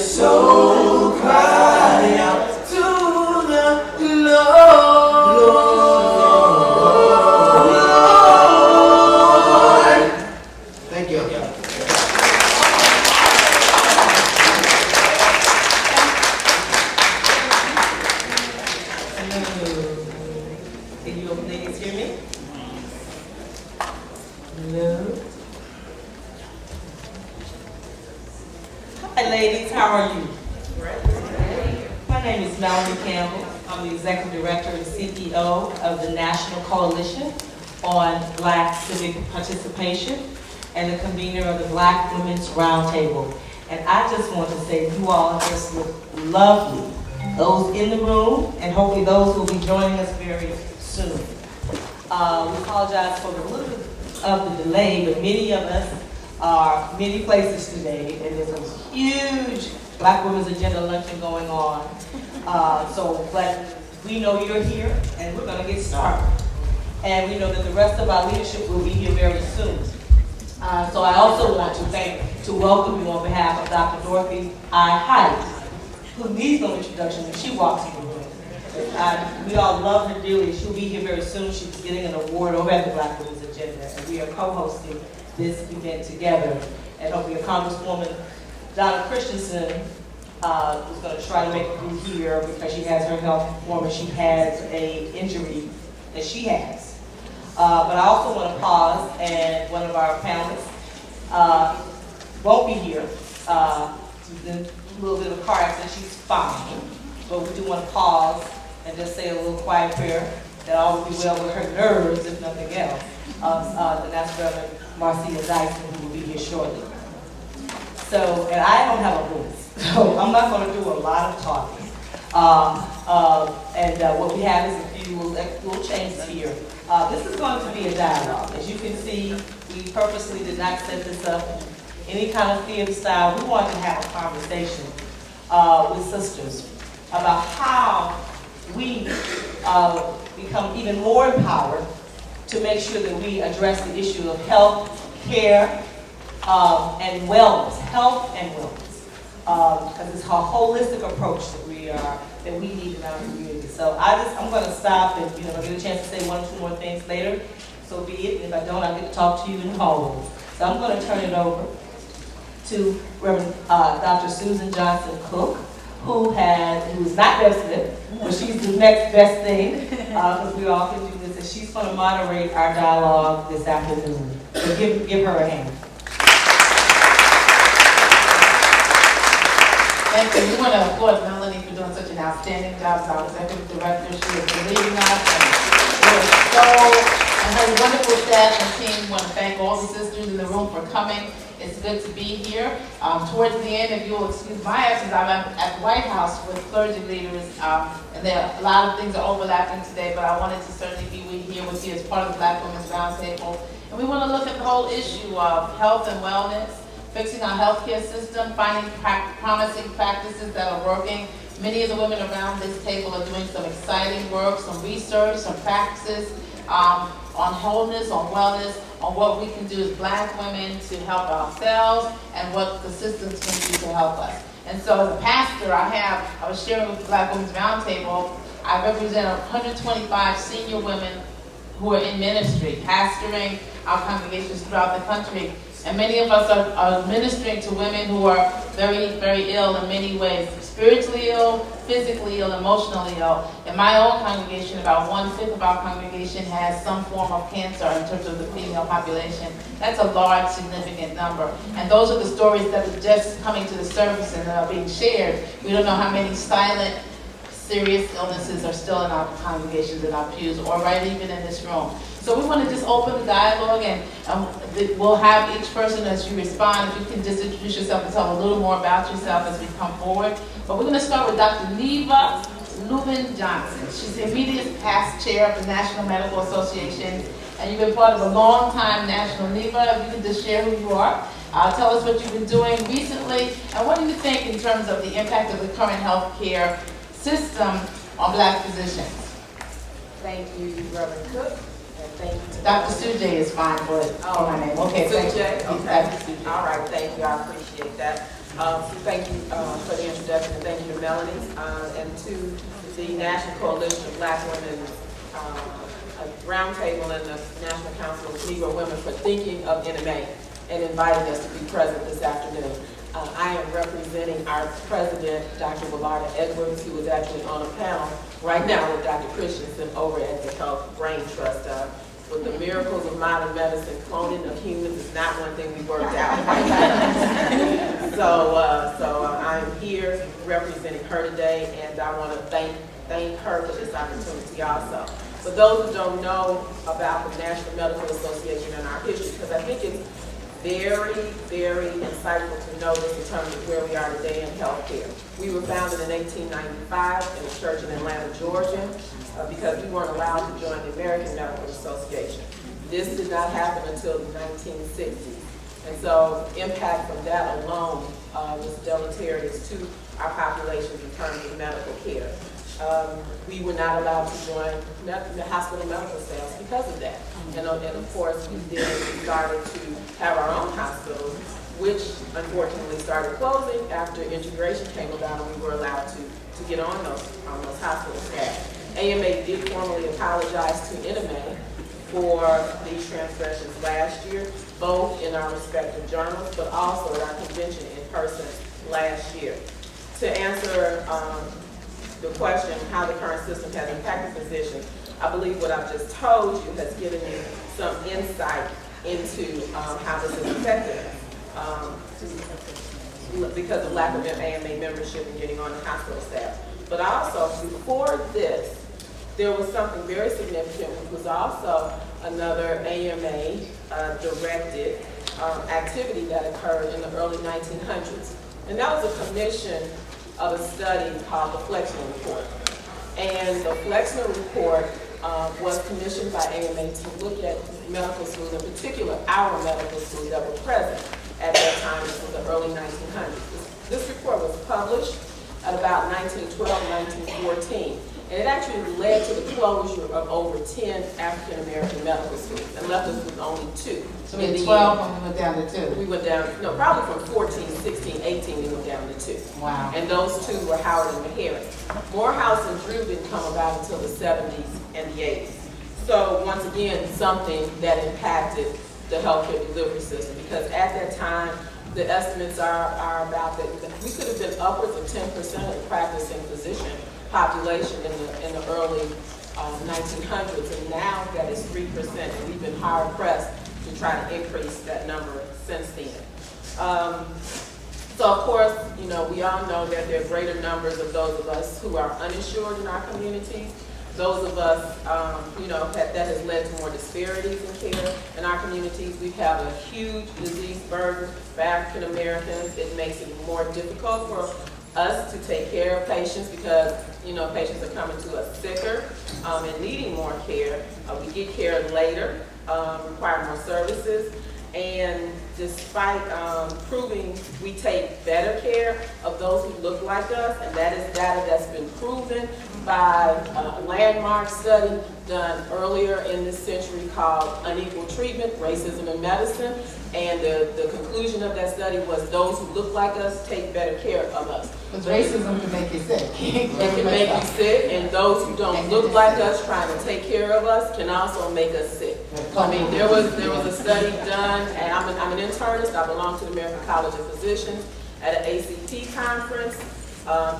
soul cry out to the Lord. Thank you. Can you ladies hear me? Hello. Hi ladies, how are you? My name is Melanie Campbell. I'm the Executive Director and CEO of the National Coalition on Black Civic Participation and the convener of the Black Women's Roundtable. And I just want to say you all just look lovely. Those in the room and hopefully those who will be joining us very soon. We apologize for the little bit of the delay, but many of us are many places today, and there's a huge Black Women's Agenda luncheon going on. But we know you're here, and we're going to get started. And we know that the rest of our leadership will be here very soon. So I also want to welcome you on behalf of Dr. Dorothy I. Height, who needs no introduction when she walks in the room. We all love her dearly. She'll be here very soon. She's getting an award over at the Black Women's Agenda, and we are co-hosting this event together. And hopefully Congresswoman Donna Christensen is going to try to make it through here because she has her health form and she has an injury that she has. But I also want to pause, and one of our panelists won't be here. She's in a little bit of a car accident. She's fine. But we do want to pause and just say a little quiet prayer that all will be well with her nerves, if nothing else. And that's Reverend Marcia Dyson, who will be here shortly. So, and I don't have a voice, so I'm not going to do a lot of talking. What we have is a few little changes here. This is going to be a dialogue. As you can see, we purposely did not set this up in any kind of theater style. We wanted to have a conversation with sisters about how we become even more empowered to make sure that we address the issue of health, care, and wellness. Health and wellness, because it's a holistic approach that we need in our community. So I'm going to stop, and I'll get a chance to say one or two more things later. So be it. If I don't, I'll get to talk to you in the hallways. So I'm going to turn it over to Reverend Dr. Susan Johnson Cook, who is not Bev Smith, but she's the next best thing, because we all can do this, and she's going to moderate our dialogue this afternoon. So give her a hand. Thank you. We want to applaud Melanie for doing such an outstanding job as our executive director. She is leading us, and her wonderful staff and team. We want to thank all the sisters in the room for coming. It's good to be here. Towards the end, if you'll excuse my absence, I'm at the White House with clergy leaders, and there are a lot of things are overlapping today, but I wanted to certainly be here with you as part of the Black Women's Roundtable. And we want to look at the whole issue of health and wellness, fixing our healthcare system, finding promising practices that are working. Many of the women around this table are doing some exciting work, some research, some practices on wholeness, on wellness, on what we can do as Black women to help ourselves and what the systems can do to help us. And so as a pastor, I was sharing with the Black Women's Roundtable, I represent 125 senior women who are in ministry, pastoring our congregations throughout the country. And many of us are ministering to women who are very, very ill in many ways, spiritually ill, physically ill, emotionally ill. In my own congregation, about 1/5 of our congregation has some form of cancer in terms of the female population. That's a large, significant number. And those are the stories that are just coming to the surface and that are being shared. We don't know how many silent, serious illnesses are still in our congregations, in our pews, or right even in this room. So we want to just open the dialogue, and we'll have each person as you respond, if you can just introduce yourself and tell a little more about yourself as we come forward. But we're going to start with Dr. Neva Lubin Johnson. She's the immediate past chair of the National Medical Association, and you've been part of a long time National. Neva, if you can just share who you are, tell us what you've been doing recently, and what do you think in terms of the impact of the current healthcare system on Black physicians? Thank you, Reverend Cook. Thank you. Dr. Sujay is fine for my name. Okay, thank you. Sujay? Okay. Dr. Sujay. All right, thank you. I appreciate that. Thank you for the introduction, and thank you to Melanie and to the National Coalition of Black Women Roundtable and the National Council of Negro Women for thinking of NMA and inviting us to be present this afternoon. I am representing our president, Dr. Willarda Edwards, who is actually on a panel right now with Dr. Christensen over at the Health Brain Trust. With the miracles of modern medicine, cloning of humans is not one thing we worked out right now. So I'm here representing her today, and I want to thank her for this opportunity also. For those who don't know about the National Medical Association and our history, because I think it's very, very insightful to know this in terms of where we are today in healthcare. We were founded in 1895 in a church in Atlanta, Georgia, because we weren't allowed to join the American Medical Association. This did not happen until the 1960s. And so impact from that alone was deleterious to our populations in terms of medical care. We were not allowed to join the hospital medical staffs because of that. And of course, we started to have our own hospitals, which unfortunately started closing after integration came about and we were allowed to get on those hospital staff. AMA did formally apologize to NMA for these transgressions last year, both in our respective journals, but also at our convention in person last year. To answer the question, how the current system has impacted physicians, I believe what I've just told you has given you some insight into how this has affected us because of lack of AMA membership and getting on the hospital staff. But also, before this, there was something very significant, which was also another AMA directed activity that occurred in the early 1900s. And that was a commission of a study called the Flexner Report. And the Flexner Report was commissioned by AMA to look at medical schools, in particular our medical schools that were present at that time. This was the early 1900s. This report was published at about 1912, 1914. And it actually led to the closure of over 10 African American medical schools and left us with only 2. So we had 12 and we went down to 2. We went down, no, probably from 14, 16, 18, we went down to 2. Wow. And those 2 were Howard and Meharry. Morehouse and Drew didn't come about until the 70s and the 80s. So once again, something that impacted the healthcare delivery system, because at that time, the estimates are about that we could have been upwards of 10% of the practicing physician population in the early 1900s, and now that is 3%, and we've been hard pressed to try to increase that number since then. So of course, you know, we all know that there are greater numbers of those of us who are uninsured in our communities. Those of us, you know, that has led to more disparities in care in our communities. We have a huge disease burden for African Americans. It makes it more difficult for us to take care of patients because, you know, patients are coming to us sicker and needing more care. We get care later, require more services, and despite proving we take better care of those who look like us, and that is data that's been proven by a landmark study done earlier in this century called Unequal Treatment, Racism in Medicine, and the conclusion of that study was those who look like us take better care of us. Because racism can make you sick. It can make you sick, and those who don't look like us trying to take care of us can also make us sick. I mean, there was a study done, and I'm an internist, I belong to the American College of Physicians, at an ACT conference.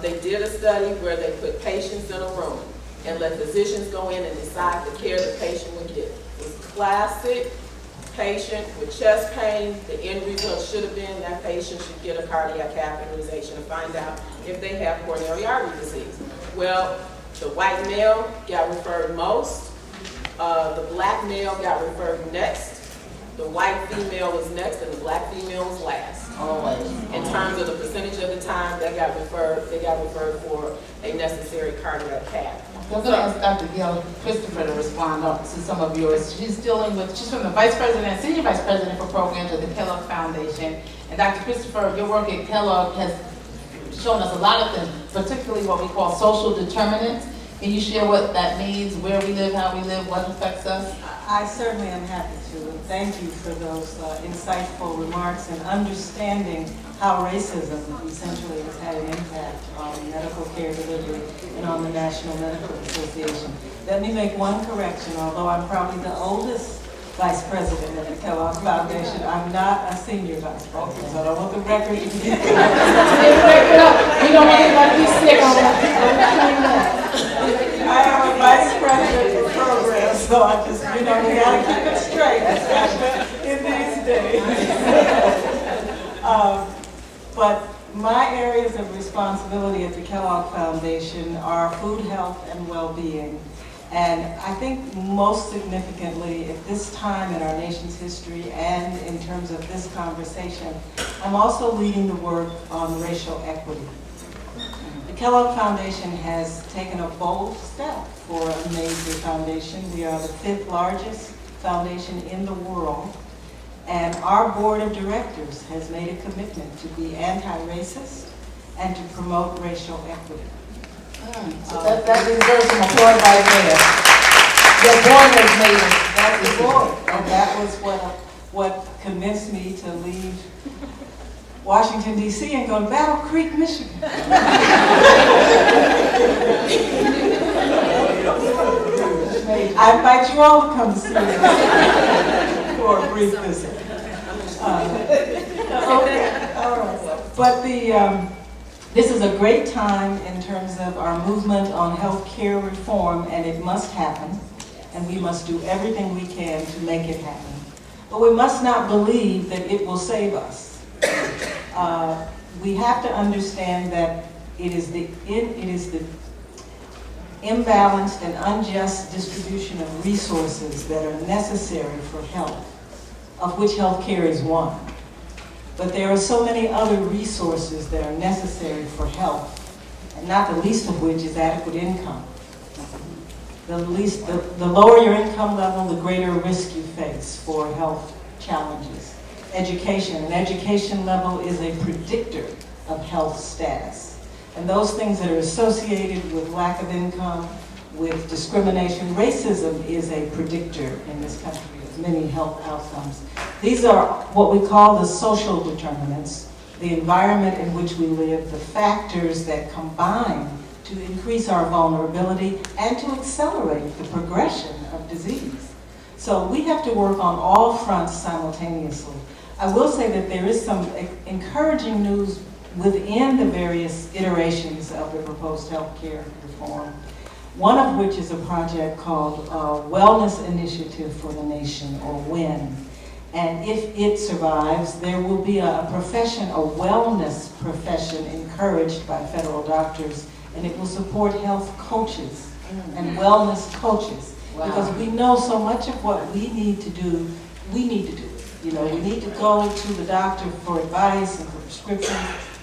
They did a study where they put patients in a room and let physicians go in and decide the care the patient would get. It was classic patient with chest pain. The end result should have been that patient should get a cardiac catheterization and find out if they have coronary artery disease. Well, the white male got referred most. The black male got referred next. The white female was next, and the black female was last. Always. In terms of the percentage of the time they got referred for a necessary cardiac cath. I'm going to ask Dr. Gail Christopher to respond to some of yours. She's from the Vice President, Senior Vice President for Programs at the Kellogg Foundation. And Dr. Christopher, your work at Kellogg has shown us a lot of things, particularly what we call social determinants. Can you share what that means, where we live, how we live, what affects us? I certainly am happy to. Thank you for those insightful remarks and understanding how racism essentially has had an impact on medical care delivery and on the National Medical Association. Let me make one correction. Although I'm probably the oldest vice president of the Kellogg Foundation, I'm not a senior vice president, so I don't want the record to be. We don't want anybody to be sick on that. I am a vice president of programs, so I just, we gotta keep it straight, especially in these days. But my areas of responsibility at the Kellogg Foundation are food, health, and well-being. And I think most significantly at this time in our nation's history and in terms of this conversation, I'm also leading the work on racial equity. The Kellogg Foundation has taken a bold step for a major foundation. We are the 5th largest foundation in the world, and our board of directors has made a commitment to be anti-racist and to promote racial equity. So that deserves some applause right there. Your board has made it. That's the board, and that was what convinced me to leave Washington, D.C. and go to Battle Creek, Michigan. I invite you all to come see us for a brief visit. Okay, all right. But this is a great time in terms of our movement on health care reform, and it must happen, and we must do everything we can to make it happen. But we must not believe that it will save us. We have to understand that it is the imbalanced and unjust distribution of resources that are necessary for health, of which health care is one. But there are so many other resources that are necessary for health, and not the least of which is adequate income. The lower your income level, the greater risk you face for health challenges. Education, an education level is a predictor of health status. And those things that are associated with lack of income, with discrimination, racism is a predictor in this country of many health outcomes. These are what we call the social determinants, the environment in which we live, the factors that combine to increase our vulnerability and to accelerate the progression of disease. So we have to work on all fronts simultaneously. I will say that there is some encouraging news within the various iterations of the proposed health care reform, one of which is a project called Wellness Initiative for the Nation, or WIN. And if it survives, there will be a profession, a wellness profession encouraged by federal doctors, and it will support health coaches and wellness coaches. Wow. Because we know so much of what we need to do, we need to do it. You know, we need to go to the doctor for advice and for prescriptions,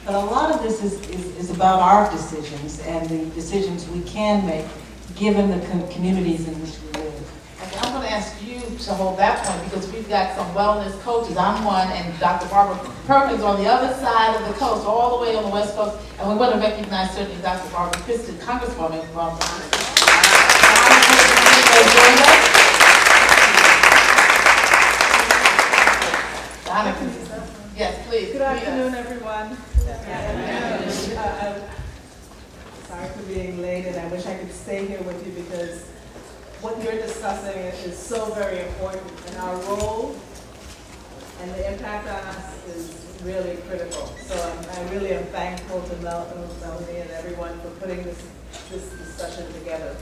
but a lot of this is about our decisions and the decisions we can make given the communities in which we live. Okay, I'm going to ask you to hold that point because we've got some wellness coaches. I'm one, and Dr. Barbara Perkins on the other side of the coast, all the way on the West Coast, and we want to recognize certainly Dr. Barbara Kristen, Congresswoman from Yes, please. Good afternoon, everyone. Sorry for being late, and I wish I could stay here with you because what you're discussing is so very important, and our role and the impact on us is really critical. So I really am thankful to Melanie and everyone for putting this discussion together.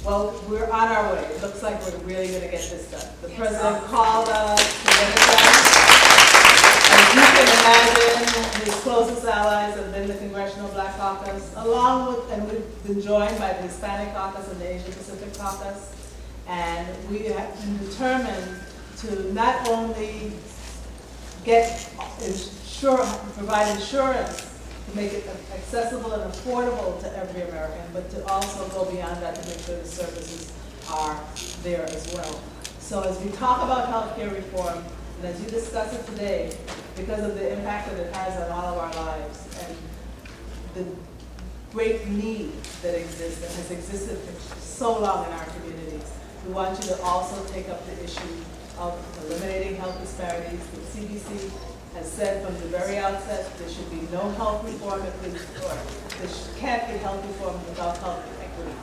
Well, we're on our way. It looks like we're really going to get this done. The president called us to get it done. As you can imagine, his closest allies have been the Congressional Black Caucus, along with, and we've been joined by the Hispanic Caucus and the Asian Pacific Caucus. And we have been determined to not only provide insurance to make it accessible and affordable to every American, but to also go beyond that to make sure the services are there as well. So as we talk about healthcare reform, and as you discuss it today, because of the impact that it has on all of our lives and the great need that exists, that has existed for so long in our communities, we want you to also take up the issue of eliminating health disparities. The CDC has said from the very outset, there should be no health reform can't be health reform without health equity.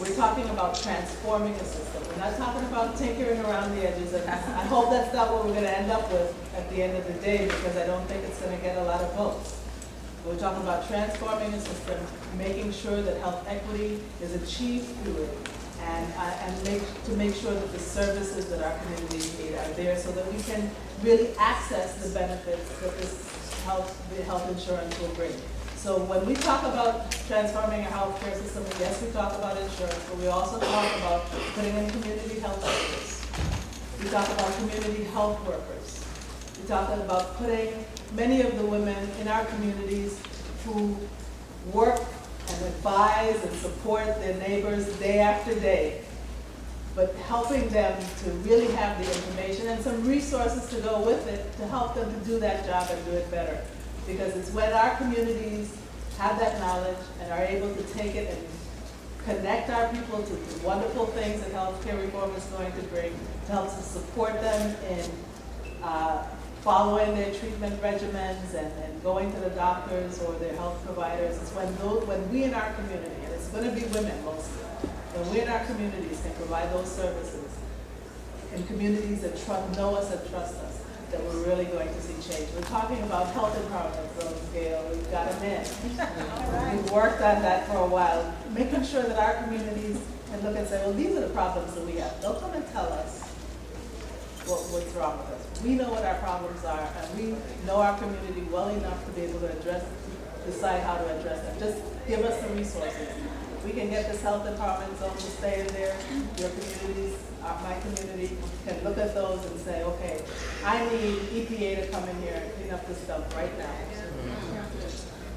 We're talking about transforming the system. We're not talking about tinkering around the edges, and I hope that's not what we're going to end up with at the end of the day, because I don't think it's going to get a lot of votes. We're talking about transforming the system, making sure that health equity is achieved through it, and make sure that the services that our communities need are there so that we can really access the benefits that the health insurance will bring. So when we talk about transforming our healthcare system, yes, we talk about insurance, but we also talk about putting in community health workers. We talk about community health workers. We talk about putting many of the women in our communities who work and advise and support their neighbors day after day, but helping them to really have the information and some resources to go with it to help them to do that job and do it better. Because it's when our communities have that knowledge and are able to take it and connect our people to the wonderful things that healthcare reform is going to bring, to help to support them in following their treatment regimens and going to the doctors or their health providers. It's when we in our community, and it's going to be women mostly, when we in our communities can provide those services in communities that know us and trust us, that we're really going to see change. We're talking about health empowerment on the scale. We've got them in. We've worked on that for a while, making sure that our communities can look and say, well, these are the problems that we have. They'll come and tell us what's wrong with us. We know what our problems are, and we know our community well enough to be able to decide how to address them. Just give us the resources. We can get this health empowerment zone to stay in there. Your communities, my community, can look at those and say, okay, I need EPA to come in here and clean up this stuff right now.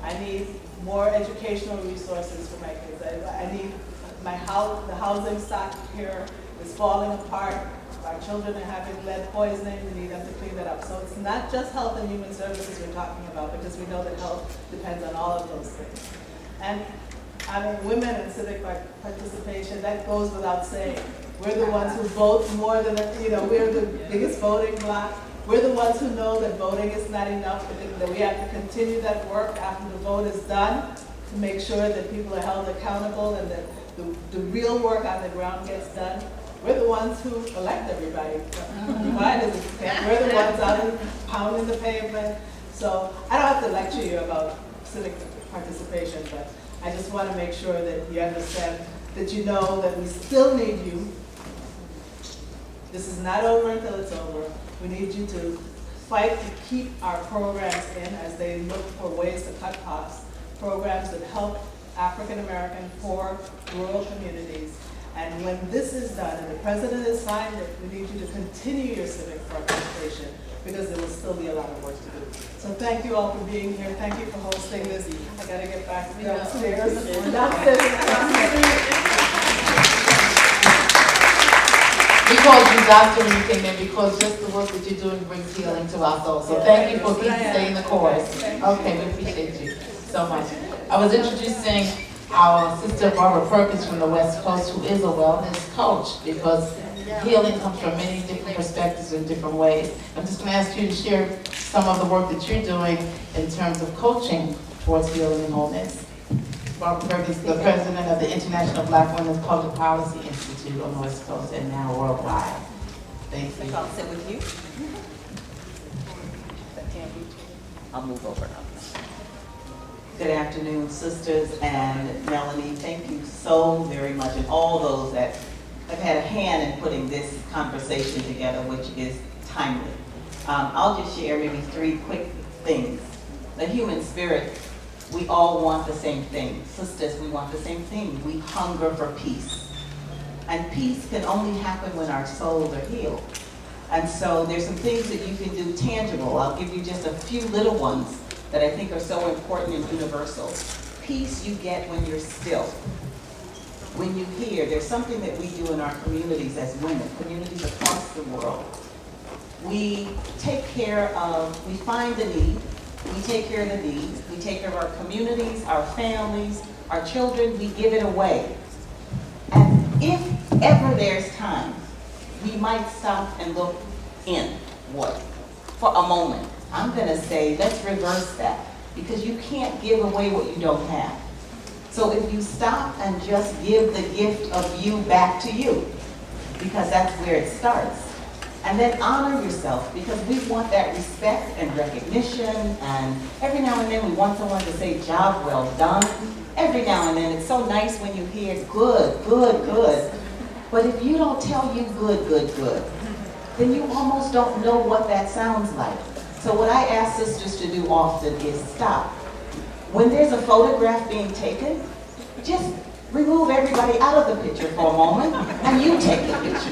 I need more educational resources for my kids. I need the housing stock here is falling apart. Our children are having lead poisoning. We need them to clean that up. So it's not just health and human services we're talking about, because we know that health depends on all of those things. And I mean, women in civic participation, that goes without saying. We're the ones who vote more than, we're the biggest voting bloc. We're the ones who know that voting is not enough, that we have to continue that work after the vote is done to make sure that people are held accountable and that the real work on the ground gets done. We're the ones who elect everybody. We're the ones out pounding the pavement. So I don't have to lecture you about civic participation, but I just want to make sure that you understand, that you know that we still need you. This is not over until it's over. We need you to fight to keep our programs in as they look for ways to cut costs, programs that help African American poor rural communities. And when this is done and the president has signed it, we need you to continue your civic participation, because there will still be a lot of work to do. So thank you all for being here. Thank you for hosting this. I got to get back downstairs. We called you doctor when you came in because just the work that you're doing brings healing to our souls. So thank you for staying the course. Okay, we appreciate you so much. I was introducing our sister Barbara Perkins from the West Coast, who is a wellness coach, because healing comes from many different perspectives in different ways. I'm just going to ask you to share some of the work that you're doing in terms of coaching towards healing and wholeness. Barbara Perkins, the president of the International Black Women's Public Policy Institute on the West Coast and now worldwide. Thank you. I'll sit with you. I'll move over now. Good afternoon, sisters, and Melanie, thank you so very much, and all those that have had a hand in putting this conversation together, which is timely. I'll just share maybe 3 quick things. The human spirit, we all want the same thing. Sisters, we want the same thing. We hunger for peace. And peace can only happen when our souls are healed. And so there's some things that you can do tangible. I'll give you just a few little ones that I think are so important and universal. Peace you get when you're still. When you hear, there's something that we do in our communities as women, communities across the world. We take care of, we find the need, we take care of the needs, we take care of our communities, our families, our children, we give it away. And if ever there's time, we might stop and look inward for a moment. I'm going to say, let's reverse that, because you can't give away what you don't have. So if you stop and just give the gift of you back to you, because that's where it starts. And then honor yourself, because we want that respect and recognition, and every now and then we want someone to say, job well done. Every now and then, it's so nice when you hear good, good, good. But if you don't tell you good, good, good, then you almost don't know what that sounds like. So what I ask sisters to do often is stop. When there's a photograph being taken, just remove everybody out of the picture for a moment, and you take the picture.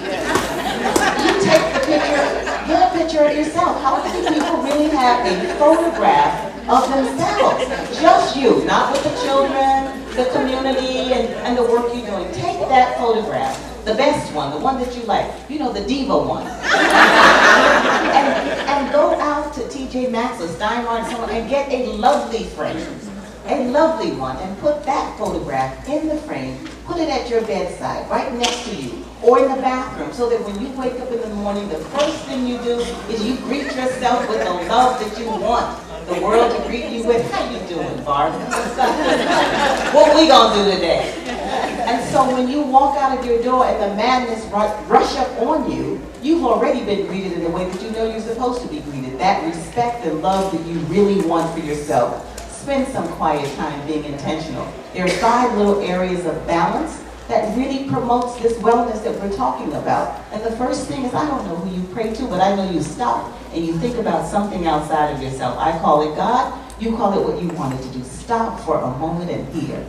You take the picture, get a picture of yourself. How many people really have a photograph of themselves? Just you, not with the children, the community, and the work you're doing. Take that photograph, the best one, the one that you like, you know, the diva one. and go out to TJ Maxx or Steinmart and get a lovely frame. A lovely one, and put that photograph in the frame, put it at your bedside, right next to you, or in the bathroom, so that when you wake up in the morning, the first thing you do is you greet yourself with the love that you want the world to greet you with. How you doing, Barb? What we gonna do today? And so when you walk out of your door and the madness rush up on you, you've already been greeted in the way that you know you're supposed to be greeted. That respect and love that you really want for yourself. Spend some quiet time being intentional. There are 5 little areas of balance that really promotes this wellness that we're talking about. And the first thing is, I don't know who you pray to, but I know you stop and you think about something outside of yourself. I call it God, you call it what you wanted to do. Stop for a moment and hear.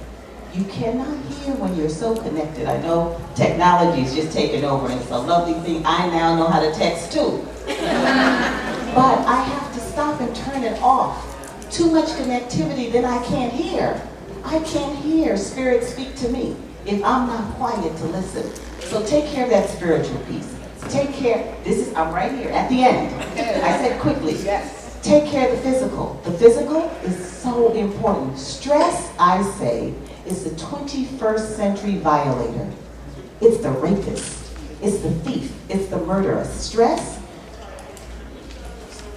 You cannot hear when you're so connected. I know technology is just taking over, and it's a lovely thing. I now know how to text too. But I have to stop and turn it off. Too much connectivity, then I can't hear. I can't hear Spirit speak to me if I'm not quiet to listen. So take care of that spiritual piece. Take care, I'm right here at the end. I said quickly. Yes. Take care of the physical. The physical is so important. Stress, I say, is the 21st century violator. It's the rapist. It's the thief. It's the murderer. Stress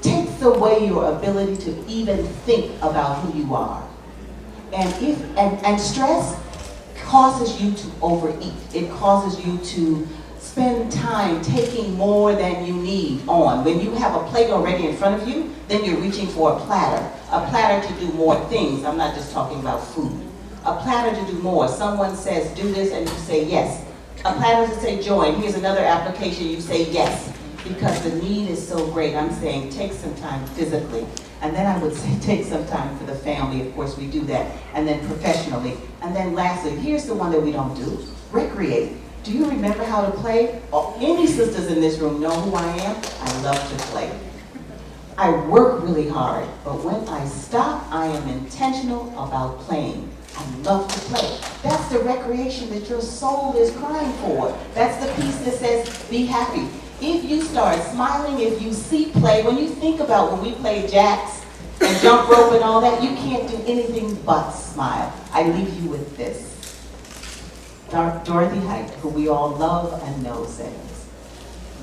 takes away your ability to even think about who you are. And stress causes you to overeat. It causes you to spend time taking more than you need on. When you have a plate already in front of you, then you're reaching for a platter to do more things. I'm not just talking about food. A platter to do more. Someone says, do this, and you say yes. A platter to say join. Here's another application, you say yes. Because the need is so great. I'm saying take some time physically. And then I would say take some time for the family. Of course, we do that. And then professionally. And then lastly, here's the one that we don't do. Recreate. Do you remember how to play? Oh, any sisters in this room know who I am? I love to play. I work really hard, but when I stop, I am intentional about playing. I love to play. That's the recreation that your soul is crying for. That's the piece that says, be happy. If you start smiling, if you see play, when you think about when we play jacks and jump rope and all that, you can't do anything but smile. I leave you with this. Dorothy Height, who we all love and know, says,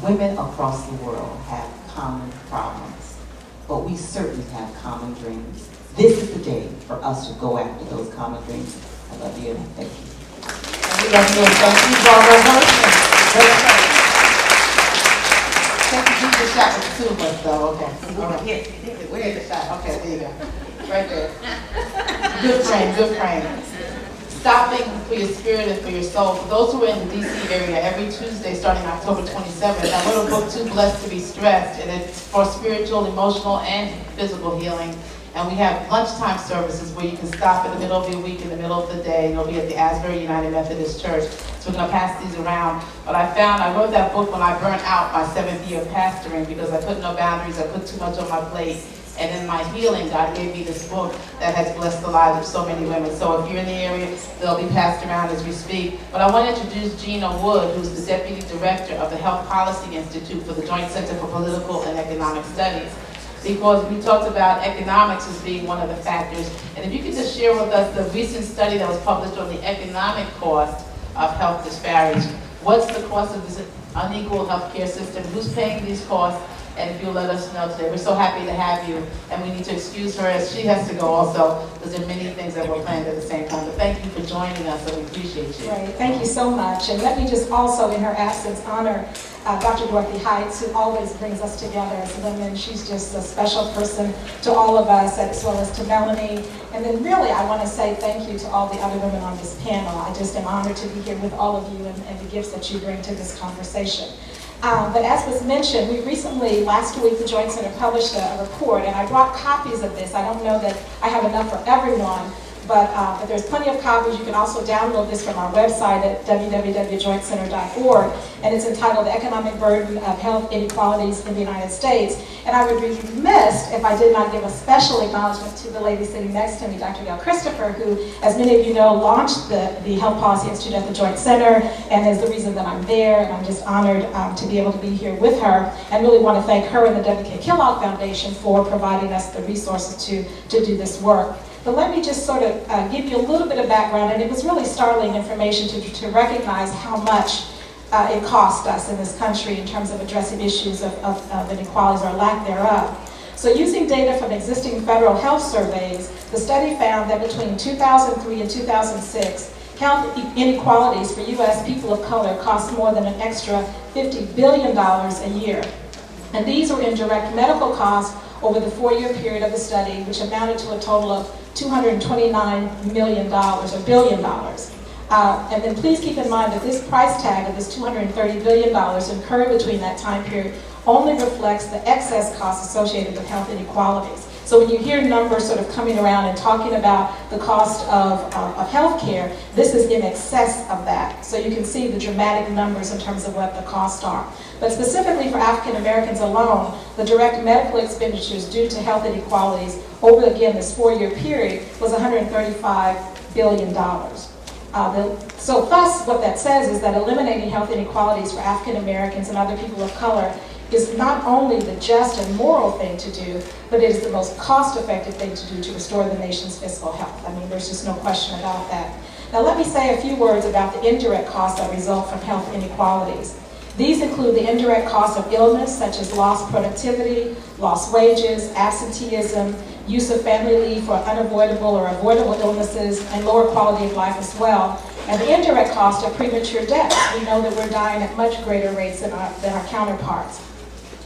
women across the world have common problems, but we certainly have common dreams. This is the day for us to go after those common dreams. I love you and thank you. And we love you and thank you, Barbara. Take the shot with the 2 of us, though. Okay. All right. Where's the shot? Okay, there you go. Right there. Good frame, good frame. Stopping for your spirit and for your soul. For those who are in the DC area, every Tuesday starting October 27th, I wrote a book, Too Blessed to Be Stressed, and it's for spiritual, emotional, and physical healing. And we have lunchtime services where you can stop in the middle of your week, in the middle of the day, and it'll be at the Asbury United Methodist Church. So we're going to pass these around. But I wrote that book when I burnt out my 7th year of pastoring because I put no boundaries, I put too much on my plate. And in my healing, God gave me this book that has blessed the lives of so many women. So if you're in the area, they'll be passed around as we speak. But I want to introduce Gina Wood, who's the Deputy Director of the Health Policy Institute for the Joint Center for Political and Economic Studies. Because we talked about economics as being one of the factors. And if you could just share with us the recent study that was published on the economic cost of health disparities. What's the cost of this unequal healthcare system? Who's paying these costs? and if you'll let us know today. We're so happy to have you, and we need to excuse her as she has to go also, because there are many things that were planned at the same time. But thank you for joining us, and we appreciate you. Right, thank you so much. And let me just also, in her absence, honor Dr. Dorothy Heights, who always brings us together as women. She's just a special person to all of us, as well as to Melanie. And then really, I want to say thank you to all the other women on this panel. I just am honored to be here with all of you and the gifts that you bring to this conversation. But as was mentioned, we recently, last week, the Joint Center published a report, and I brought copies of this. I don't know that I have enough for everyone, but there's plenty of copies. You can also download this from our website at www.jointcenter.org, and it's entitled The Economic Burden of Health Inequalities in the United States. And I would be remiss if I did not give a special acknowledgement to the lady sitting next to me, Dr. Gail Christopher, who, as many of you know, launched the Health Policy Institute at the Joint Center, and is the reason that I'm there, and I'm just honored to be able to be here with her, and really want to thank her and the W.K. Kellogg Foundation for providing us the resources to do this work. But let me just sort of give you a little bit of background, and it was really startling information to recognize how much it cost us in this country in terms of addressing issues of inequalities or lack thereof. So using data from existing federal health surveys, the study found that between 2003 and 2006, health inequalities for U.S. people of color cost more than an extra $50 billion a year. And these were in direct medical costs over the 4-year period of the study, which amounted to a total of $229 million, or billion dollars. And then please keep in mind that this price tag of this $230 billion incurred between that time period only reflects the excess costs associated with health inequalities. So when you hear numbers sort of coming around and talking about the cost of health care, this is in excess of that. So you can see the dramatic numbers in terms of what the costs are. But specifically for African Americans alone, the direct medical expenditures due to health inequalities over, again, this 4-year period was $135 billion. So thus, what that says is that eliminating health inequalities for African Americans and other people of color is not only the just and moral thing to do, but it is the most cost-effective thing to do to restore the nation's fiscal health. I mean, there's just no question about that. Now let me say a few words about the indirect costs that result from health inequalities. These include the indirect costs of illness, such as lost productivity, lost wages, absenteeism, use of family leave for unavoidable or avoidable illnesses, and lower quality of life as well. And the indirect cost of premature deaths. We know that we're dying at much greater rates than our counterparts,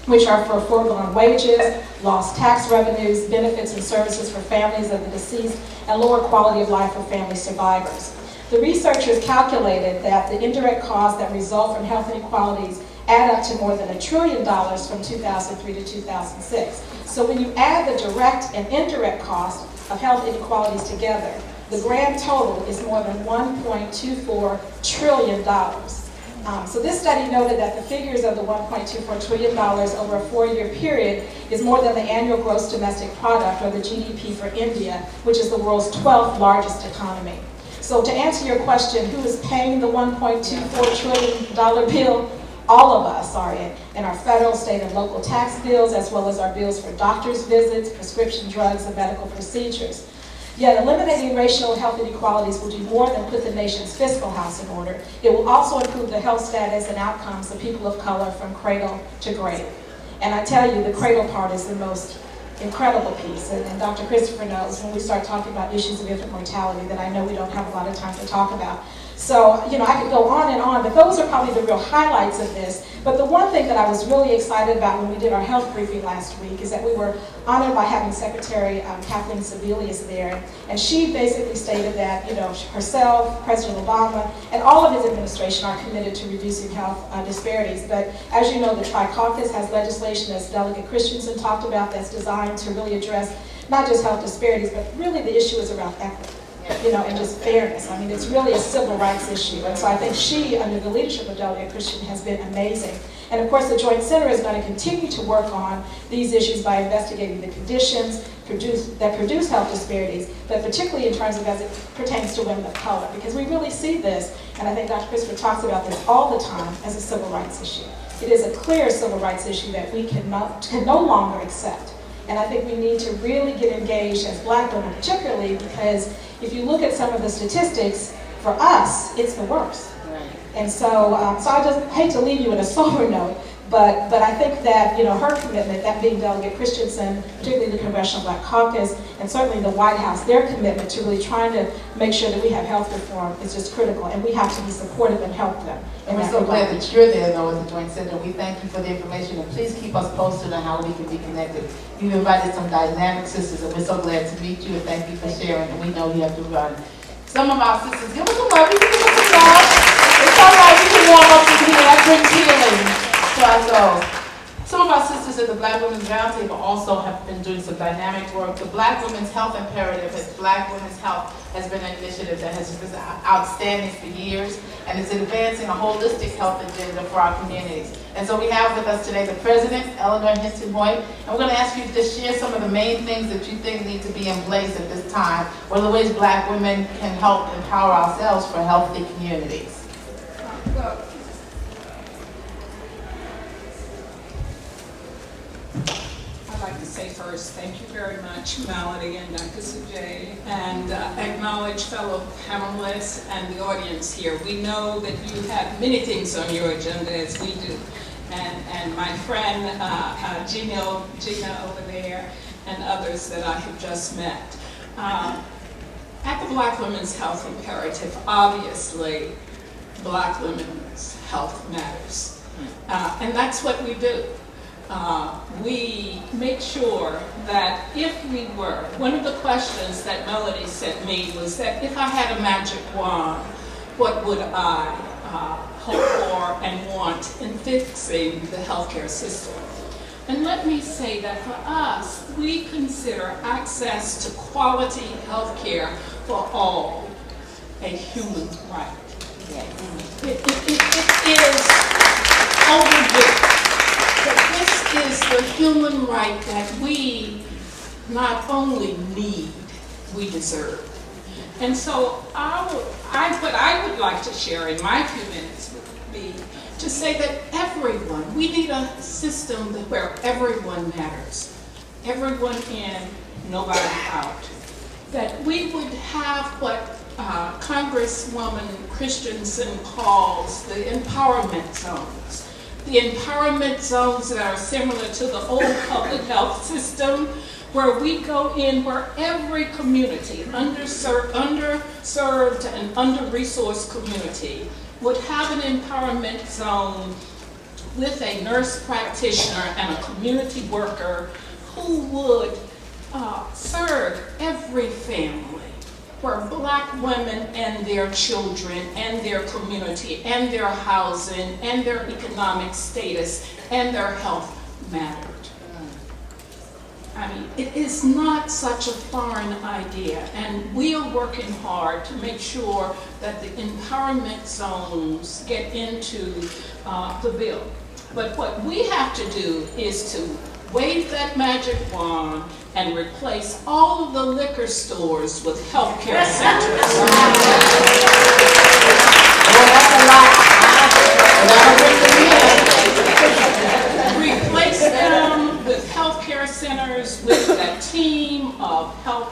which are for foregone wages, lost tax revenues, benefits and services for families of the deceased, and lower quality of life for family survivors. The researchers calculated that the indirect costs that result from health inequalities add up to more than $1 trillion from 2003 to 2006. So when you add the direct and indirect costs of health inequalities together, the grand total is more than $1.24 trillion. So this study noted that the figures of the $1.24 trillion over a 4-year period is more than the annual gross domestic product, or the GDP, for India, which is the world's 12th largest economy. So to answer your question, who is paying the $1.24 trillion bill? All of us are in our federal, state, and local tax bills, as well as our bills for doctor's visits, prescription drugs, and medical procedures. Yet eliminating racial health inequalities will do more than put the nation's fiscal house in order. It will also improve the health status and outcomes of people of color from cradle to grave. And I tell you, the cradle part is the most incredible piece. And Dr. Christopher knows when we start talking about issues of infant mortality that I know we don't have a lot of time to talk about. So, you know, I could go on, but those are probably the real highlights of this. But the one thing that I was really excited about when we did our health briefing last week is that we were honored by having Secretary Kathleen Sebelius there. And she basically stated that, you know, herself, President Obama, and all of his administration are committed to reducing health disparities. But as you know, the Tri-Caucus has legislation, as Delegate Christensen talked about, that's designed to really address not just health disparities, but really the issue is around equity. You know, and just fairness. I mean, it's really a civil rights issue. And so I think she, under the leadership of Delegate Christian, has been amazing. And of course, the Joint Center is going to continue to work on these issues by investigating the conditions that produce health disparities, but particularly in terms of as it pertains to women of color, because we really see this, and I think Dr. Christopher talks about this all the time, as a civil rights issue. It is a clear civil rights issue that we can no longer accept. And I think we need to really get engaged as Black women, particularly because if you look at some of the statistics, for us, it's the worst. Right. And so, I just hate to leave you in a sober note, But I think that, you know, her commitment, that being Delegate Christensen, particularly the Congressional Black Caucus, and certainly the White House, their commitment to really trying to make sure that we have health reform is just critical, and we have to be supportive and help them. And we're so glad that you're there, though, at the Joint Center. We thank you for the information, and please keep us posted on how we can be connected. You've invited some dynamic sisters, and we're so glad to meet you, and thank you for sharing, and we know you have to run. Some of our sisters, give us some love, give us some love. It's all right, we can warm up in here, that brings healing. So I go. Some of our sisters at the Black Women's Roundtable also have been doing some dynamic work. The Black Women's Health Imperative, Black Women's Health, has been an initiative that has been outstanding for years, and it's advancing a holistic health agenda for our communities. And so we have with us today the President, Eleanor Hinton Hoyt, and we're going to ask you to share some of the main things that you think need to be in place at this time. What are the ways Black women can help empower ourselves for healthy communities? I'd like to say first, thank you very much, Melody and Dr. Sujay, and acknowledge fellow panelists and the audience here. We know that you have many things on your agenda, as we do. And my friend Gina over there and others that I have just met. At the Black Women's Health Imperative, obviously, Black women's health matters. And that's what we do. We make sure that if we were, one of the questions that Melody sent me was that if I had a magic wand, what would I hope for and want in fixing the healthcare system? And let me say that for us, we consider access to quality healthcare for all a human right. Yes. It is overdue. But this is the human right that we not only need, we deserve. And so what I would like to share in my few minutes would be to say that everyone, we need a system where everyone matters. Everyone in, nobody out. That we would have what Congresswoman Christensen calls the empowerment zones. The empowerment zones that are similar to the old public health system, where we go in where every community, underserved and under-resourced community, would have an empowerment zone with a nurse practitioner and a community worker who would serve every family, where Black women and their children and their community and their housing and their economic status and their health mattered. I mean, it is not such a foreign idea, and we are working hard to make sure that the empowerment zones get into the bill. But what we have to do is to wave that magic wand and replace all of the liquor stores with healthcare centers. Replace them with healthcare centers with that team of health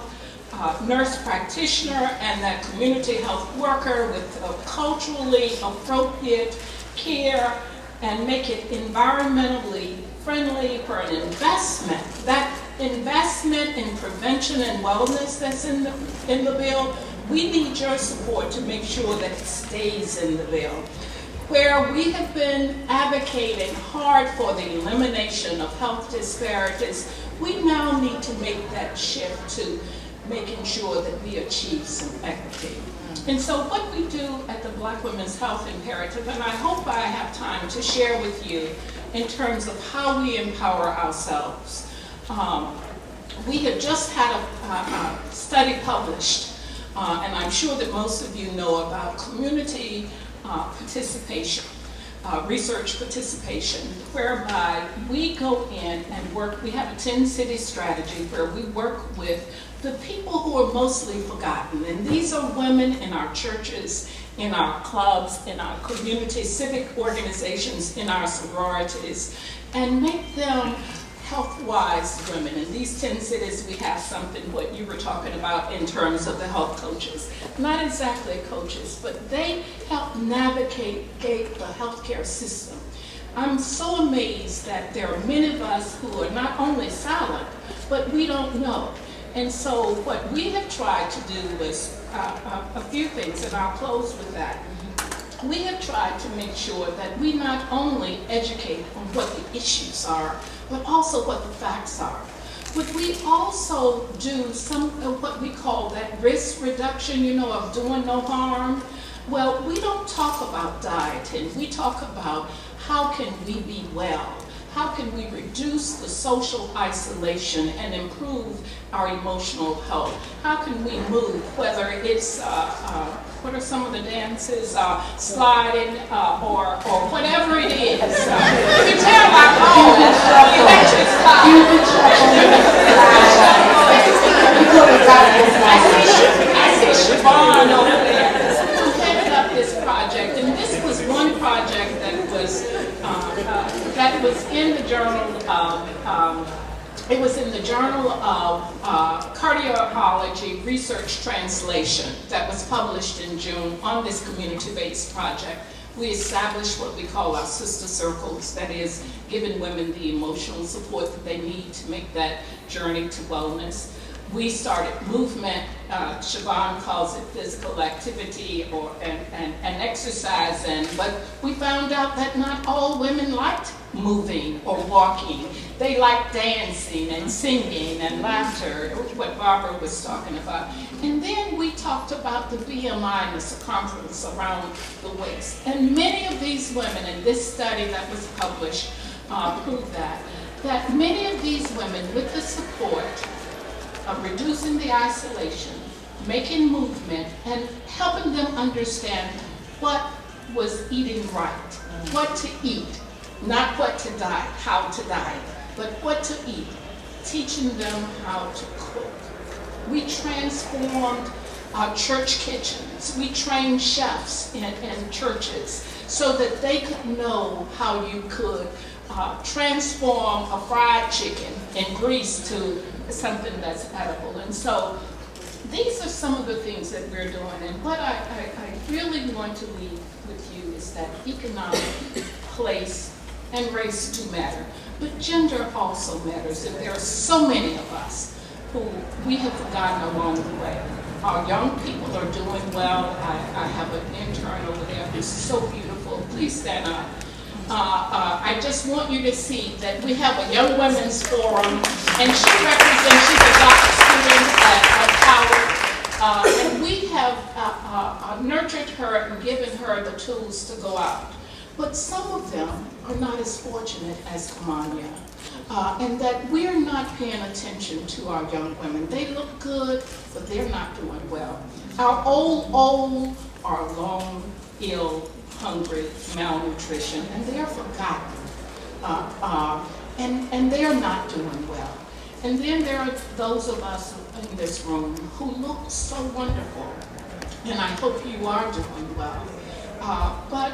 nurse practitioner and that community health worker with culturally appropriate care, and make it environmentally friendly for an investment. That investment in prevention and wellness that's in the bill, we need your support to make sure that it stays in the bill. Where we have been advocating hard for the elimination of health disparities, we now need to make that shift to making sure that we achieve some equity. And so what we do at the Black Women's Health Imperative, and I hope I have time to share with you in terms of how we empower ourselves. We have just had a study published, and I'm sure that most of you know about community participation, research participation, whereby we go in and work. We have a 10-city strategy where we work with the people who are mostly forgotten. And these are women in our churches, in our clubs, in our community civic organizations, in our sororities, and make them health-wise women. In these 10 cities, we have something, what you were talking about in terms of the health coaches. Not exactly coaches, but they help navigate the healthcare system. I'm so amazed that there are many of us who are not only silent, but we don't know. And so what we have tried to do is a few things, and I'll close with that. We have tried to make sure that we not only educate on what the issues are, but also what the facts are. But we also do some of what we call that risk reduction, you know, of doing no harm. Well, we don't talk about dieting. We talk about how can we be well? How can we reduce the social isolation and improve our emotional health? How can we move, whether it's, what are some of the dances, sliding, or whatever it is. You can tell I'm old. Electric I see Siobhan over there who headed up this project, and this was one project that was in the journal it was in the Journal of Cardiology Research Translation that was published in June on this community-based project. We established what we call our sister circles, that is, giving women the emotional support that they need to make that journey to wellness. We started movement, Siobhan calls it physical activity and exercise, but we found out that not all women liked moving or walking. They liked dancing and singing and laughter, what Barbara was talking about. And then we talked about the BMI, the circumference around the waist. And many of these women, in this study that was published, proved that many of these women, with the support of reducing the isolation, making movement, and helping them understand what was eating right, what to eat, not what to diet, how to diet, but what to eat, teaching them how to cook. We transformed our church kitchens. We trained chefs in churches so that they could know how you could transform a fried chicken in grease to something that's edible. And so these are some of the things that we're doing. And what I really want to leave with you is that economic, place, and race do matter. But gender also matters. And there are so many of us who we have forgotten along the way. Our young people are doing well. I have an intern over there who's so beautiful. Please stand up. I just want you to see that we have a Young Women's Forum, and she represents, she's a doctoral student at Howard, and we have nurtured her and given her the tools to go out. But some of them are not as fortunate as Kamanya, and that we're not paying attention to our young women. They look good, but they're not doing well. Our old are alone, ill, hungry, malnutrition, and they're forgotten, and they're not doing well. And then there are those of us in this room who look so wonderful, and I hope you are doing well. But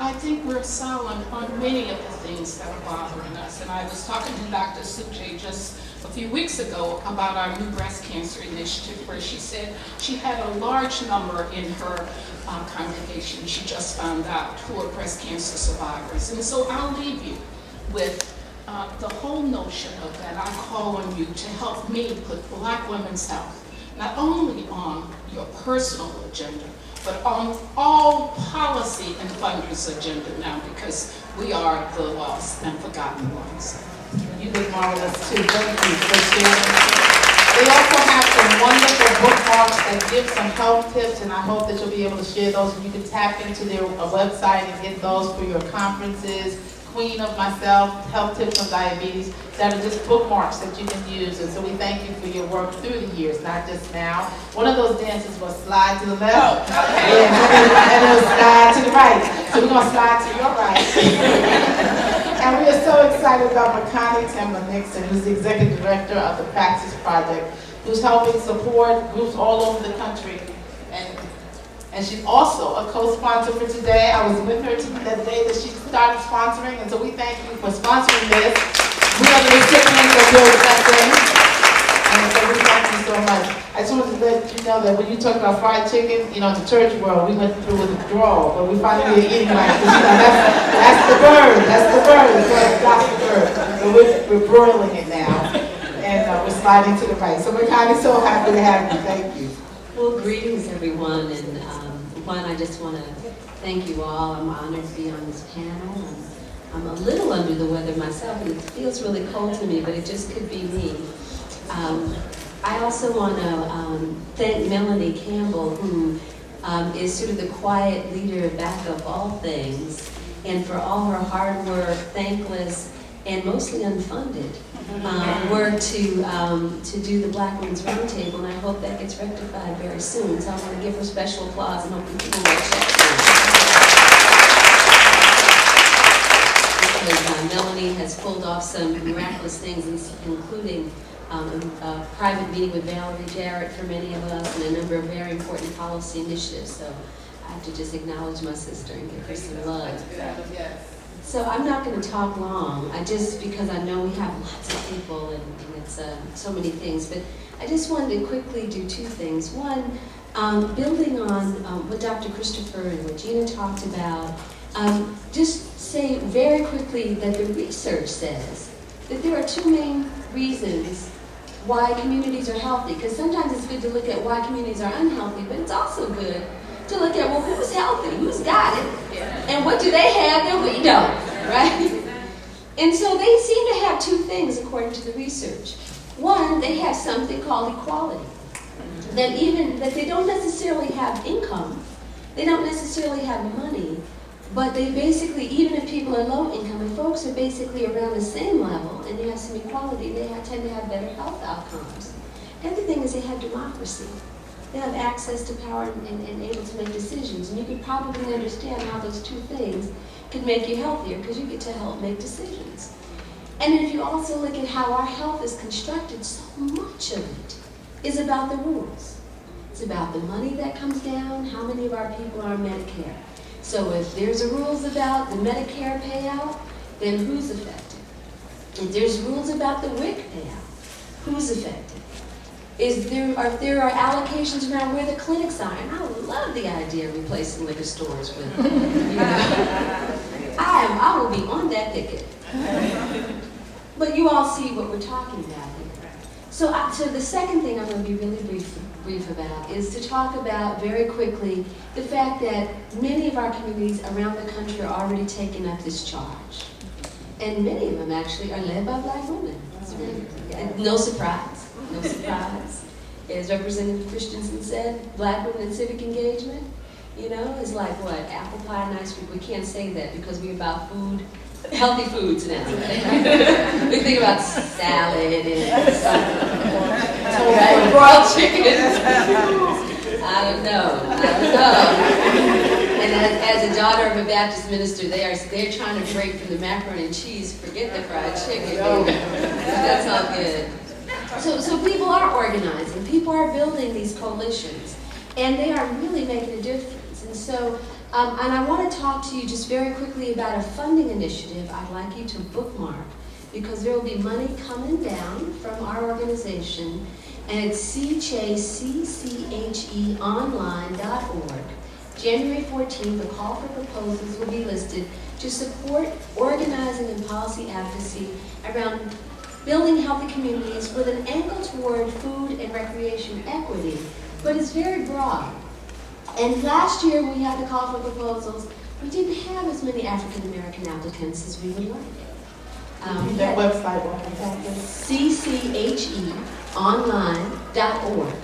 I think we're silent on many of the things that are bothering us. And I was talking to Dr. Sujay just a few weeks ago about our new breast cancer initiative, where she said she had a large number in her congregation, she just found out, who are breast cancer survivors. And so I'll leave you with the whole notion of that. I call on you to help me put Black women's health not only on your personal agenda, but on all policy and funders' agenda now, because we are the lost and forgotten ones. You did marvelous too. Thank you for sharing. We also have some wonderful bookmarks that give some health tips, and I hope that you'll be able to share those. And you can tap into their website and get those for your conferences. Queen of Myself, Health Tips on Diabetes, that are just bookmarks that you can use. And so we thank you for your work through the years, not just now. One of those dances was slide to the left, and it was slide to the right. So we're going to slide to your right. And we are so excited about Makani Temba-Nixon, who's the Executive Director of the Praxis Project, who's helping support groups all over the country. And she's also a co-sponsor for today. I was with her the day that she started sponsoring, and so we thank you for sponsoring this. We are the recipients of your blessing. And And so we thank you so much. I just wanted to let you know that when you talk about fried chicken, you know, in the church world, we went through a withdrawal, but we finally are eating like this. You know, that's the bird. That's the bird. That's the bird. So we're broiling it now, and we're sliding to the right. So we're kind of so happy to have you. Thank you. Well, greetings, everyone, and one, I just want to thank you all. I'm honored to be on this panel. I'm a little under the weather myself, and it feels really cold to me, but it just could be me. I also want to thank Melanie Campbell, who is sort of the quiet leader back of all things, and for all her hard work, thankless, and mostly unfunded work to do the Black Women's Roundtable, and I hope that gets rectified very soon. So I want to give her special applause and hope people will check because Melanie has pulled off some miraculous things, including a private meeting with Valerie Jarrett for many of us, and a number of very important policy initiatives. So I have to just acknowledge my sister and give her some love. So I'm not going to talk long, because I know we have lots of people and it's so many things, but I just wanted to quickly do two things. One, building on what Dr. Christopher and what Gina talked about, just say very quickly that the research says that there are two main reasons why communities are healthy, because sometimes it's good to look at why communities are unhealthy, but it's also good to look at, well, who's healthy, who's got it, and what do they have that we don't, right? And so they seem to have two things according to the research. One, they have something called equality, that they don't necessarily have income, they don't necessarily have money, but they basically, even if people are low income, if folks are basically around the same level and you have some equality, they tend to have better health outcomes. The other thing is they have democracy. They have access to power and able to make decisions. And you could probably understand how those two things could make you healthier because you get to help make decisions. And if you also look at how our health is constructed, so much of it is about the rules. It's about the money that comes down, how many of our people are on Medicare. So if there's rules about the Medicare payout, then who's affected? If there's rules about the WIC payout, who's affected? If there are allocations around where the clinics are, and I love the idea of replacing liquor stores with, I will be on that ticket. But you all see what we're talking about here. So the second thing I'm going to be really brief about is to talk about very quickly the fact that many of our communities around the country are already taking up this charge. And many of them actually are led by Black women. And no surprise, no surprise. As Representative Christensen said, Black women in civic engagement, is like what? Apple pie and ice cream. We can't say that because we're about food, healthy foods now. We think about salad and broiled chicken. I don't know. And as a daughter of a Baptist minister, they're trying to break from the macaroni and cheese. Forget the fried chicken. That's all good. So people are organizing. People are building these coalitions, and they are really making a difference. And so, and I want to talk to you just very quickly about a funding initiative I'd like you to bookmark, because there will be money coming down from our organization, and it's ccheonline.org. January 14th, a call for proposals will be listed to support organizing and policy advocacy around building healthy communities with an angle toward food and recreation equity, but it's very broad. And last year we had the call for proposals. We didn't have as many African American applicants as we would like. That website, ccheonline.org.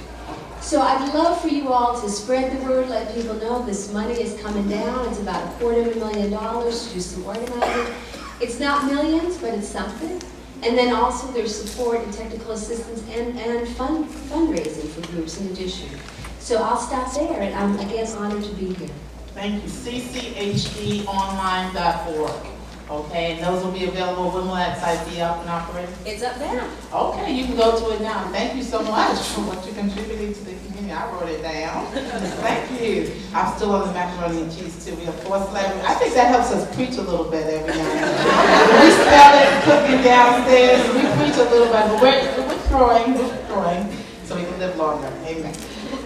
So I'd love for you all to spread the word, let people know this money is coming down. It's about $250,000 to do some organizing. It's not millions, but it's something. And then also there's support and technical assistance and fundraising for groups in addition. So I'll stop there, and I'm again honored to be here. Thank you. ccheonline.org. Okay, and those will be available. When will that site be up and operating? It's up there. Okay, you can go to it now. Thank you so much for what you're contributing to the community. I wrote it down. Thank you. I'm still on the macaroni and cheese too. We have 4 celebrities. I think that helps us preach a little bit every now and then. We smell it cooking downstairs. We preach a little bit, but we're growing. live longer. Amen.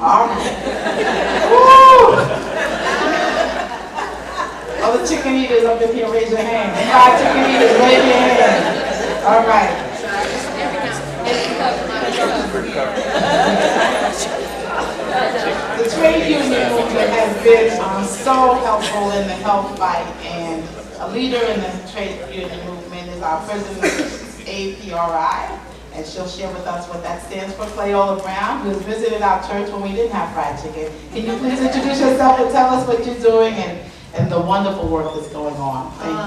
All right. Woo! All the chicken eaters up in here, raise your hand. The 5 chicken eaters, raise your hand. All right. The trade union movement has been so helpful in the health fight, and a leader in the trade union movement is our president of APRI, and she'll share with us what that stands for. Cleola Brown, who has visited our church when we didn't have fried chicken. Can you please introduce yourself and tell us what you're doing and the wonderful work that's going on? Thank you.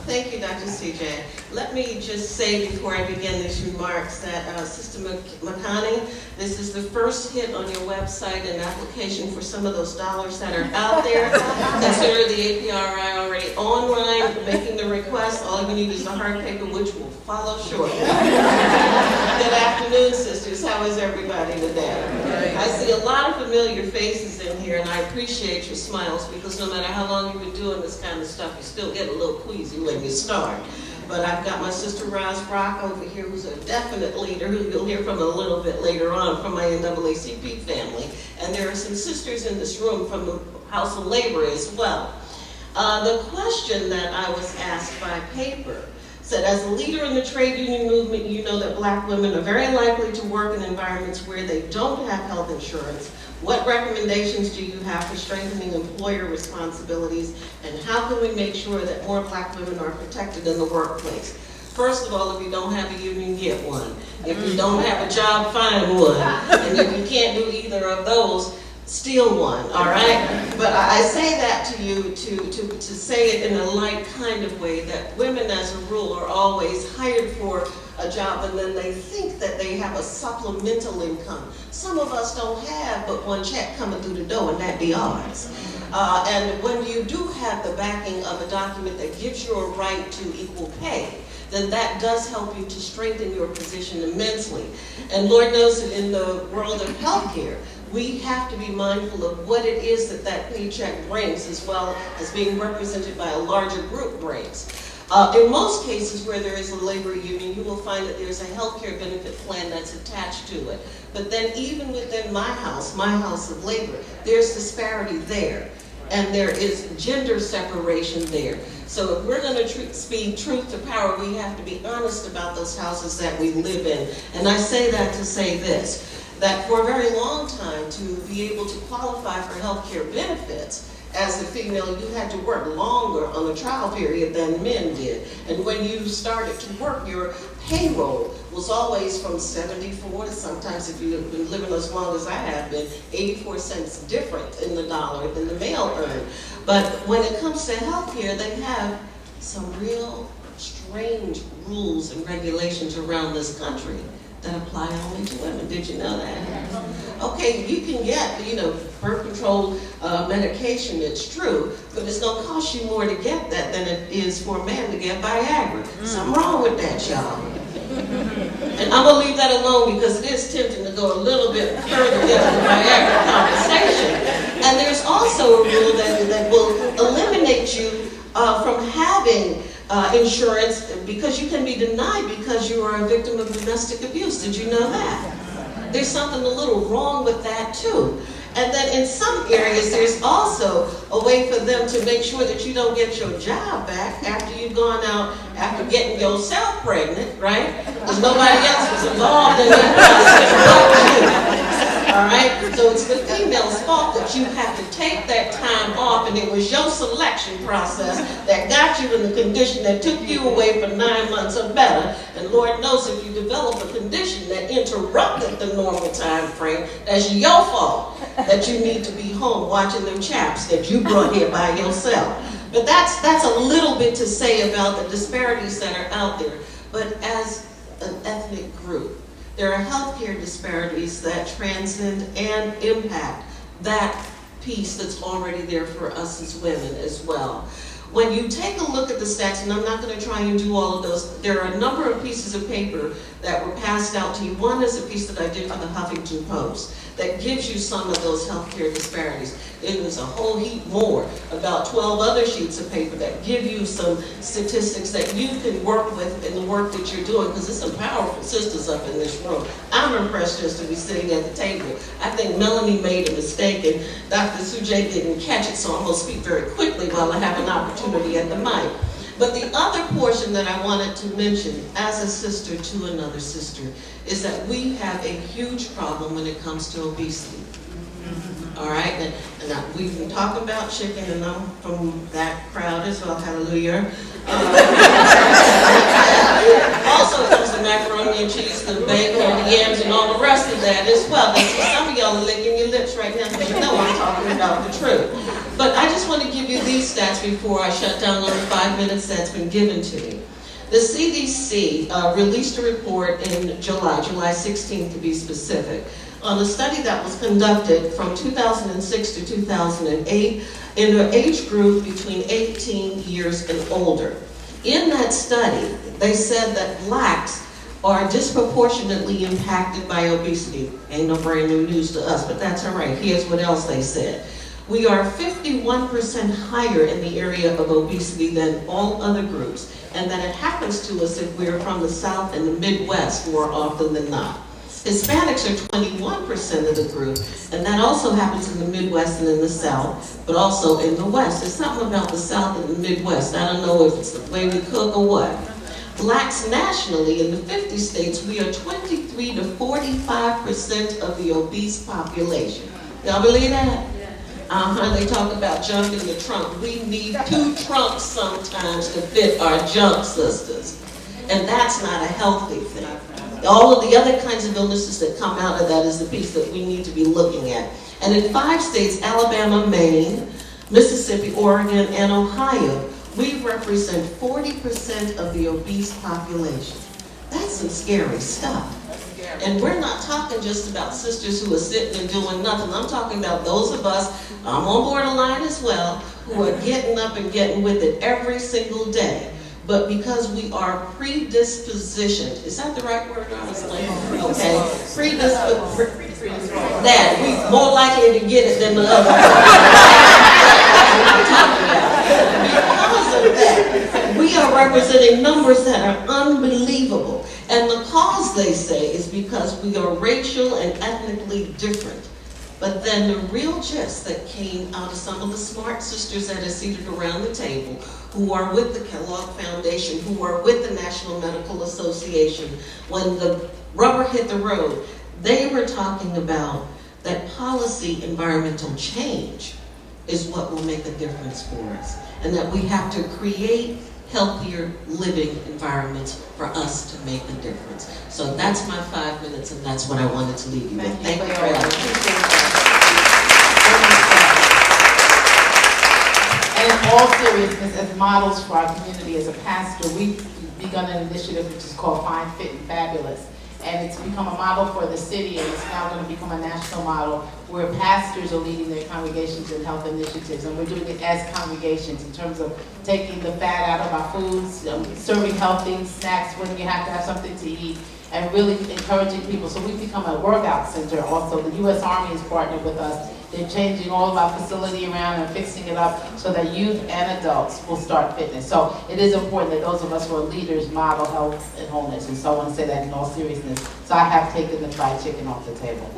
Thank you, Dr. CJ. Let me just say before I begin these remarks that Sister Makani, this is the first hit on your website and application for some of those dollars that are out there. Consider the APRI already online, making the request. All you need is the hard paper, which will follow shortly. Good afternoon, sisters. How is everybody today? I see a lot of familiar faces in here, and I appreciate your smiles, because no matter how long you've been doing this kind of stuff, you still get a little queasy when you start. But I've got my sister Roz Brock over here, who's a definite leader, who you'll hear from a little bit later on, from my NAACP family. And there are some sisters in this room from the House of Labor as well. The question that I was asked by paper said, as a leader in the trade union movement, you know that black women are very likely to work in environments where they don't have health insurance. What recommendations do you have for strengthening employer responsibilities, and how can we make sure that more black women are protected in the workplace? First of all, if you don't have a union, get one. If you don't have a job, find one. And if you can't do either of those, steal one, all right? But I say that to you to say it in a light kind of way, that women as a rule are always hired for a job, and then they think that they have a supplemental income. Some of us don't have but one check coming through the door, and that be ours. And when you do have the backing of a document that gives you a right to equal pay, then that does help you to strengthen your position immensely. And Lord knows that in the world of healthcare, we have to be mindful of what it is that that paycheck brings, as well as being represented by a larger group brings. In most cases where there is a labor union, you will find that there's a healthcare benefit plan that's attached to it. But then even within my House of Labor, there's disparity there. And there is gender separation there. So if we're going to speak truth to power, we have to be honest about those houses that we live in. And I say that to say this, that for a very long time, to be able to qualify for health care benefits, as a female, you had to work longer on a trial period than men did. And when you started to work, your payroll was always from 74 to, sometimes if you've been living as long as I have been, 84 cents different in the dollar than the male earned. But when it comes to health care, they have some real strange rules and regulations around this country that apply only to women. Did you know that? Okay, you can get, birth control medication, it's true, but it's going to cost you more to get that than it is for a man to get Viagra. Something wrong with that, y'all. And I'm going to leave that alone because it is tempting to go a little bit further into the Viagra conversation. And there's also a rule that will eliminate you from having insurance, because you can be denied because you are a victim of domestic abuse. Did you know that? There's something a little wrong with that too. And then in some areas, there's also a way for them to make sure that you don't get your job back after you've gone out, after getting yourself pregnant, right? Because nobody else was involved in that process. All right? So it's the female's fault that you have to take that time off, and it was your selection process that got you in the condition that took you away for 9 months or better. And Lord knows if you develop a condition that interrupted the normal time frame, that's your fault that you need to be home watching them chaps that you brought here by yourself. But that's a little bit to say about the disparities that are out there. But as an ethnic group, there are healthcare disparities that transcend and impact that piece that's already there for us as women as well. When you take a look at the stats, and I'm not going to try and do all of those, there are a number of pieces of paper that were passed out to you. One is a piece that I did for the Huffington Post that gives you some of those healthcare disparities. It was a whole heap more, about 12 other sheets of paper that give you some statistics that you can work with in the work that you're doing, because there's some powerful sisters up in this room. I'm impressed just to be sitting at the table. I think Melanie made a mistake and Dr. Sujay didn't catch it, so I'm going to speak very quickly while I have an opportunity at the mic. But the other portion that I wanted to mention, as a sister to another sister, is that we have a huge problem when it comes to obesity. All right, and we've been talking about chicken, and I'm from that crowd as well, hallelujah. Also comes the macaroni and cheese, the bacon, the yams, and all the rest of that as well. That's why some of y'all are licking your lips right now, because you know I'm talking about the truth. But I just want to give you these stats before I shut down on the 5 minutes that's been given to me. The CDC released a report in July 16th to be specific, on a study that was conducted from 2006 to 2008 in an age group between 18 years and older. In that study, they said that blacks are disproportionately impacted by obesity. Ain't no brand new news to us, but that's all right. Here's what else they said. We are 51% higher in the area of obesity than all other groups, and that it happens to us if we're from the South and the Midwest more often than not. Hispanics are 21% of the group, and that also happens in the Midwest and in the South, but also in the West. There's something about the South and the Midwest. I don't know if it's the way we cook or what. Blacks nationally, in the 50 states, we are 23 to 45% of the obese population. Y'all believe that? They talk about junk in the trunk. We need 2 trunks sometimes to fit our junk, sisters. And that's not a healthy thing. All of the other kinds of illnesses that come out of that is the piece that we need to be looking at. And in 5 states, Alabama, Maine, Mississippi, Oregon, and Ohio, we represent 40% of the obese population. That's some scary stuff. And we're not talking just about sisters who are sitting and doing nothing. I'm talking about those of us, I'm on borderline as well, who are getting up and getting with it every single day. But because we are predispositioned, is that the right word, honestly? Okay, predispositioned, that we're more likely to get it than the other. That's what I'm talking about. Because of that, we are representing numbers that are unbelievable. And the cause, they say, is because we are racial and ethnically different. But then the real gist that came out of some of the smart sisters that are seated around the table, who are with the Kellogg Foundation, who are with the National Medical Association, when the rubber hit the road, they were talking about that policy environmental change is what will make a difference for us. And that we have to create healthier living environments for us to make a difference. So that's my 5 minutes, and that's what I wanted to leave you with. Thank you very much. And in all seriousness, as models for our community, as a pastor, we've begun an initiative which is called Fine, Fit, and Fabulous. And it's become a model for the city, and it's now going to become a national model where pastors are leading their congregations in health initiatives. And we're doing it as congregations in terms of taking the fat out of our foods, serving healthy snacks when you have to have something to eat, and really encouraging people. So we've become a workout center also. The U.S. Army has partnered with us. They're changing all of our facility around and fixing it up so that youth and adults will start fitness. So it is important that those of us who are leaders model health and wholeness. And so I want to say that in all seriousness. So I have taken the fried chicken off the table.